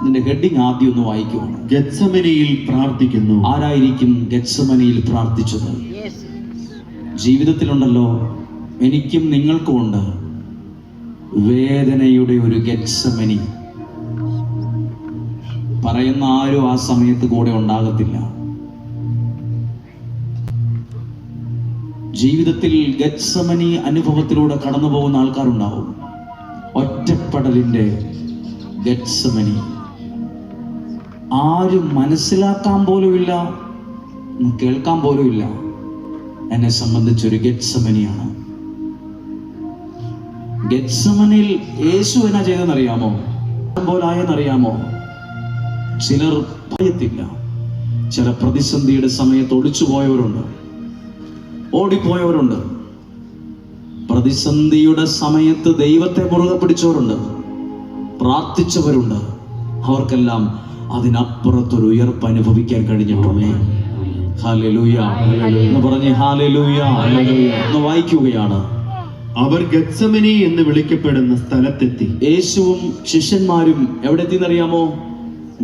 അതിന്റെ ഹെഡിങ് ആദ്യം ഒന്ന് വായിക്കുവാണ്. ഗെത്സമനിയിൽ പ്രാർത്ഥിക്കുന്നു. ആരായിരിക്കും ഗെത്സമനിയിൽ പ്രാർത്ഥിച്ചത്? ജീവിതത്തിലുണ്ടല്ലോ, എനിക്കും നിങ്ങൾക്കും ഉണ്ട് വേദനയുടെ ഒരു ഗെത്സമനി. പറയുന്ന ആരും ആ സമയത്ത് കൂടെ ഉണ്ടാകത്തില്ല. ജീവിതത്തിൽ ഗെത്സമനി അനുഭവത്തിലൂടെ കടന്നു പോകുന്ന ആൾക്കാരുണ്ടാവും. ഒറ്റപ്പെടലിന്റെ ഗെത്സമനി. ആരും മനസ്സിലാക്കാൻ പോലുമില്ല, കേൾക്കാൻ പോലുമില്ല. എന്നെ സംബന്ധിച്ചൊരു ഗെത്സമനിയാണ്. ഗെത്സമനിൽ യേശു എന്നാ ചെയ്തെന്നറിയാമോ? പോലായെന്നറിയാമോ? ചിലർ ഭയത്തില്ല. ചില പ്രതിസന്ധിയുടെ സമയത്ത് ഒളിച്ചുപോയവരുണ്ട്, ഓടിപ്പോയവരുണ്ട്. പ്രതിസന്ധിയുടെ സമയത്ത് ദൈവത്തെ മുറുകെ പിടിച്ചവരുണ്ട്, പ്രാർത്ഥിച്ചവരുണ്ട്. അവർക്കെല്ലാം അതിനപ്പുറത്തൊരു ഉയർപ്പ് അനുഭവിക്കാൻ കഴിഞ്ഞിട്ടുണ്ട്. ഹല്ലേലൂയ എന്ന് പറഞ്ഞ് ഹല്ലേലൂയ എന്ന് വായിക്കുകയാണ്. അവർ ഗെത്സമനി എന്ന് വിളിക്കപ്പെടുന്ന സ്ഥലത്തെത്തി. യേശുവും ശിഷ്യന്മാരും എവിടെ എത്തിയെന്നറിയാമോ?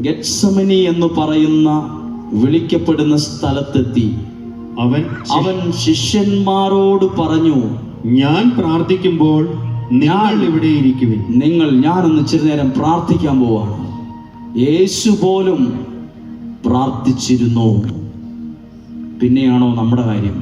ഗെത്സമനി എന്ന് പറയുന്ന വിളിക്കപ്പെടുന്ന സ്ഥലത്തെത്തി. അവൻ ശിഷ്യന്മാരോട് പറഞ്ഞു, ഞാൻ പ്രാർത്ഥിക്കുമ്പോൾ നിങ്ങൾ ഇവിടെ ഇരിക്കുവിൻ. ഞാനൊന്ന് ഇച്ചിരി നേരം പ്രാർത്ഥിക്കാൻ പോവാണ്. യേശു പോലും പ്രാർത്ഥിച്ചിരുന്നു. പിന്നെയാണോ നമ്മുടെ കാര്യം?